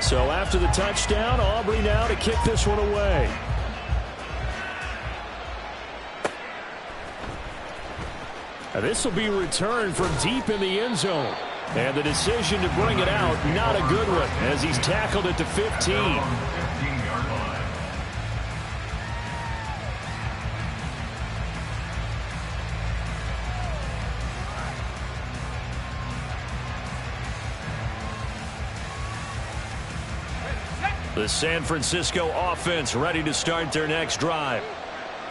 So after the touchdown, Aubrey now to kick this one away. This will be returned from deep in the end zone. And the decision to bring it out, not a good one, as he's tackled at the 15. The San Francisco offense ready to start their next drive.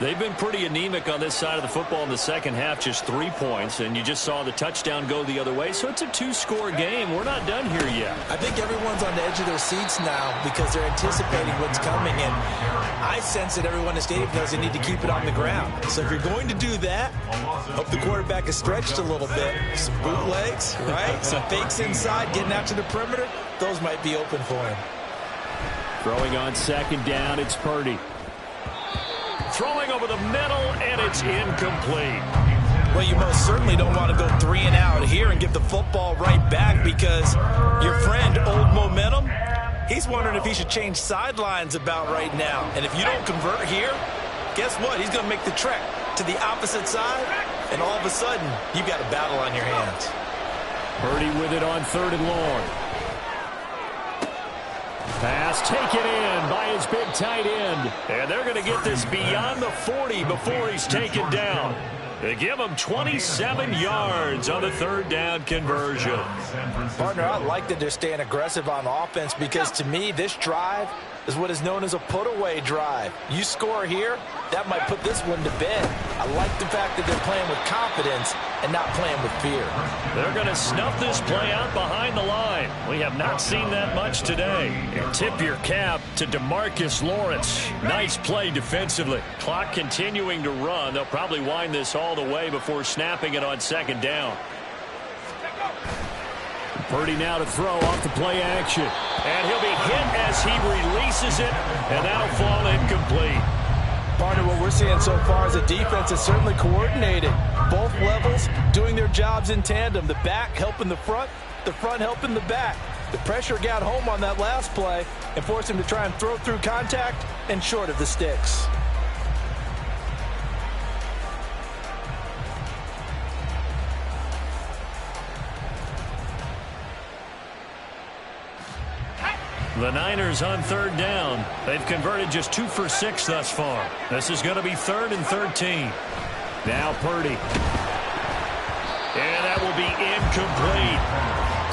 They've been pretty anemic on this side of the football in the second half, just 3 points, and you just saw the touchdown go the other way, so it's a 2-score game. We're not done here yet. I think everyone's on the edge of their seats now because they're anticipating what's coming, and I sense that everyone in the stadium knows they need to keep it on the ground. So if you're going to do that, hope the quarterback is stretched a little bit. Some bootlegs, right? Some fakes inside, getting out to the perimeter. Those might be open for him. Throwing on second down, it's Purdy. Throwing over the middle, and it's incomplete. Well, you most certainly don't want to go 3 and out here and give the football right back because your friend, Old Momentum, he's wondering if he should change sidelines about right now. And if you don't convert here, guess what? He's going to make the trek to the opposite side, and all of a sudden, you've got a battle on your hands. Purdy with it on 3rd and long. Pass taken in by his big tight end. And they're going to get this beyond the 40 before he's taken down. They give him 27 yards on the 3rd down conversion. Partner, I like that they're staying aggressive on offense because to me, this drive is what is known as a put-away drive. You score here, that might put this one to bed. I like the fact that they're playing with confidence and not playing with fear. They're going to snuff this play out behind the line. We have not seen that much today. And tip your cap to DeMarcus Lawrence. Nice play defensively. Clock continuing to run. They'll probably wind this all the way before snapping it on 2nd down. Purdy now to throw off the play action. And he'll be hit as he releases it, and that'll fall incomplete. Partner, what we're seeing so far is the defense is certainly coordinated. Both levels doing their jobs in tandem. The back helping the front helping the back. The pressure got home on that last play and forced him to try and throw through contact and short of the sticks. The Niners on 3rd down. They've converted just 2 for 6 thus far. This is going to be 3rd and 13. Now Purdy. And that will be incomplete.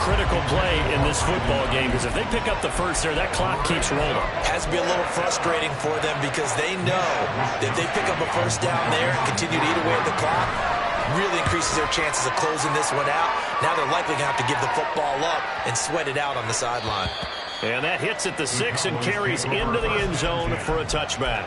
Critical play in this football game because if they pick up the first there, that clock keeps rolling. Has to be a little frustrating for them because they know that if they pick up a first down there and continue to eat away at the clock, really increases their chances of closing this one out. Now they're likely going to have to give the football up and sweat it out on the sideline. And that hits at the 6 and carries into the end zone for a touchback.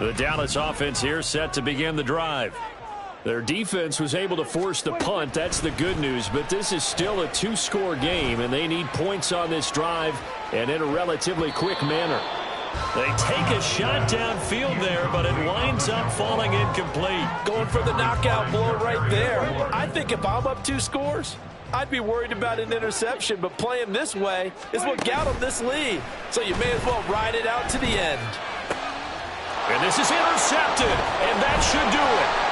The Dallas offense here set to begin the drive. Their defense was able to force the punt. That's the good news. But this is still a 2-score game, and they need points on this drive and in a relatively quick manner. They take a shot downfield there, but it winds up falling incomplete. Going for the knockout blow right there. I think if I'm up 2 scores, I'd be worried about an interception, but playing this way is what got them this lead. So you may as well ride it out to the end. And this is intercepted, and that should do it.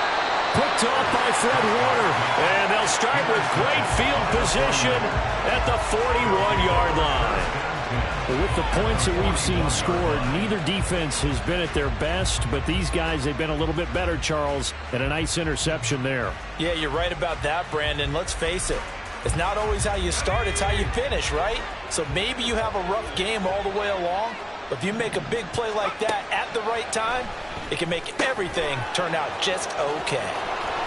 Picked off by Fred Warner, and they'll start with great field position at the 41-yard line. With the points that we've seen scored, neither defense has been at their best, but these guys, they've been a little bit better, Charles, and a nice interception there. Yeah, you're right about that, Brandon. Let's face it. It's not always how you start, it's how you finish, right? So maybe you have a rough game all the way along, but if you make a big play like that at the right time, it can make everything turn out just okay.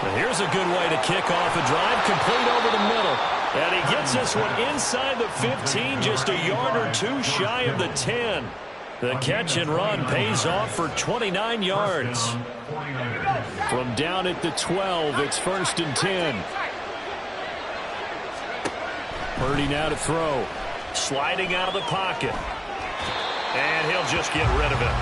Well, here's a good way to kick off a drive, complete over the middle. And he gets this one inside the 15, just a yard or 2 shy of the 10. The catch and run pays off for 29 yards. From down at the 12, it's 1st and 10. Purdy now to throw. Sliding out of the pocket. And he'll just get rid of it.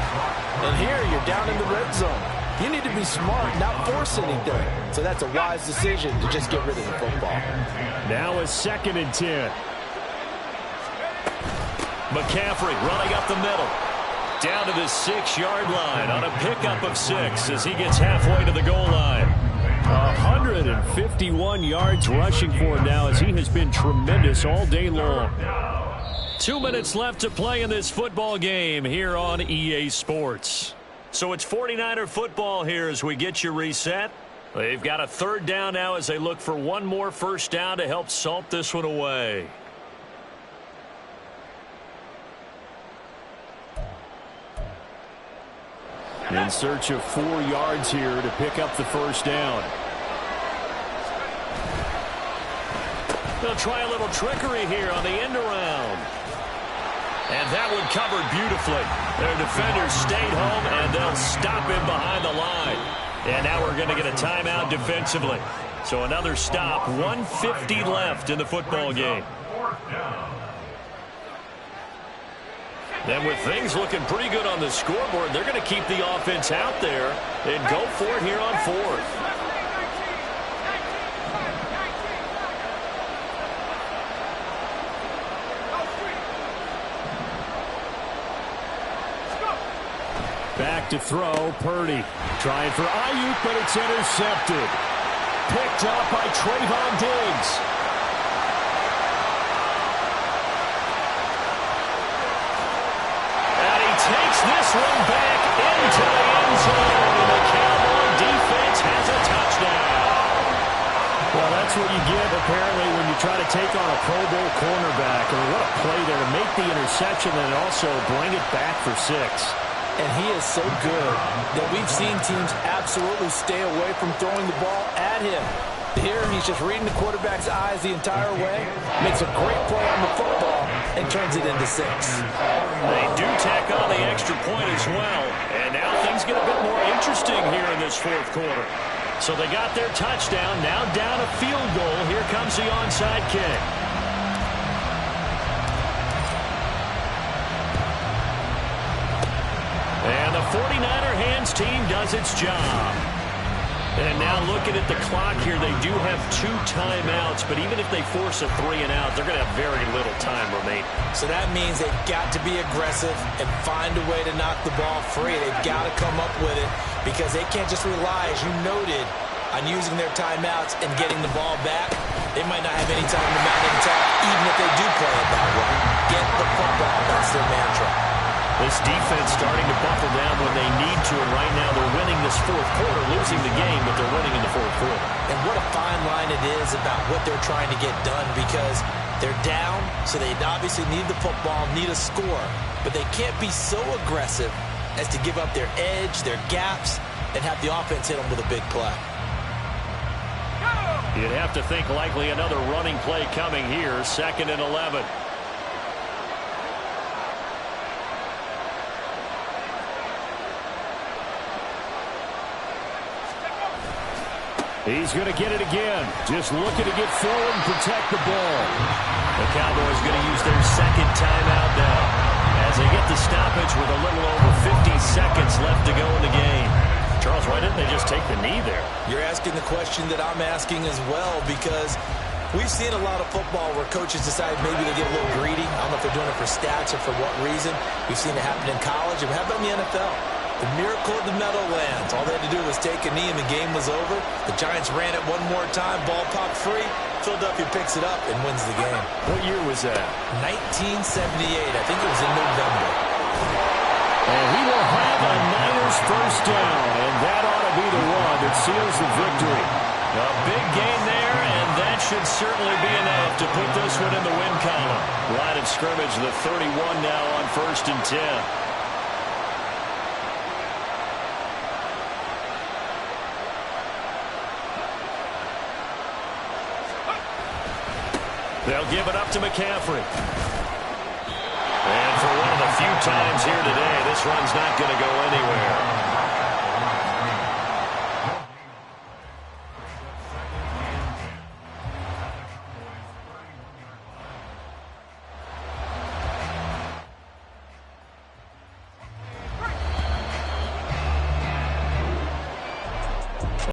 And here you're down in the red zone. You need to be smart, not force anything. So that's a wise decision to just get rid of the football. Now a 2nd and 10. McCaffrey running up the middle. Down to the 6-yard line on a pickup of 6 as he gets halfway to the goal line. 151 yards rushing for him now as he has been tremendous all day long. 2 minutes left to play in this football game here on EA Sports. So it's 49er football here as we get you reset. They've got a 3rd down now as they look for one more first down to help salt this one away. In search of 4 yards here to pick up the first down. They'll try a little trickery here on the end around. And that one covered beautifully. Their defenders stayed home, and they'll stop him behind the line. And now we're going to get a timeout defensively. So another stop, 1:50 left in the football game. Then with things looking pretty good on the scoreboard, they're going to keep the offense out there and go for it here on 4th. Back to throw, Purdy. Trying for Ayuk, but it's intercepted. Picked up by Trayvon Diggs. And he takes this one back into the end zone. And the Cowboy defense has a touchdown. Well, that's what you get, apparently, when you try to take on a Pro Bowl cornerback. I mean, what a play there to make the interception and also bring it back for 6. And he is so good that we've seen teams absolutely stay away from throwing the ball at him. Here, he's just reading the quarterback's eyes the entire way, makes a great play on the football, and turns it into 6. They do tack on the extra point as well. And now things get a bit more interesting here in this 4th quarter. So they got their touchdown, now down a field goal. Here comes the onside kick. And the 49er hands team does its job. And now looking at the clock here, they do have 2 timeouts, but even if they force a 3 and out, they're going to have very little time remaining. So that means they've got to be aggressive and find a way to knock the ball free. They've got to come up with it because they can't just rely, as you noted, on using their timeouts and getting the ball back. They might not have any time to mount an attack, even if they do play it that way. Get the football. That's their mantra. This defense starting to buckle down when they need to, and right now they're winning this 4th quarter, losing the game, but they're winning in the 4th quarter. And what a fine line it is about what they're trying to get done, because they're down, so they obviously need the football, need a score, but they can't be so aggressive as to give up their edge, their gaps, and have the offense hit them with a big play. You'd have to think likely another running play coming here, 2nd and 11. He's going to get it again. Just looking to get forward and protect the ball. The Cowboys going to use their 2nd timeout now as they get the stoppage with a little over 50 seconds left to go in the game. Charles, why didn't they just take the knee there? You're asking the question that I'm asking as well, because we've seen a lot of football where coaches decide maybe they get a little greedy. I don't know if they're doing it for stats or for what reason. We've seen it happen in college, and how about in the NFL? The miracle of the Meadowlands. All they had to do was take a knee and the game was over. The Giants ran it one more time. Ball popped free. Philadelphia picks it up and wins the game. What year was that? 1978. I think it was in November. And he will have a Niners first down. And that ought to be the one that seals the victory. A big gain there, and that should certainly be enough to put this one in the win column. Line of scrimmage, the 31 now on 1st and 10. They'll give it up to McCaffrey. And for one of the few times here today, this run's not going to go anywhere.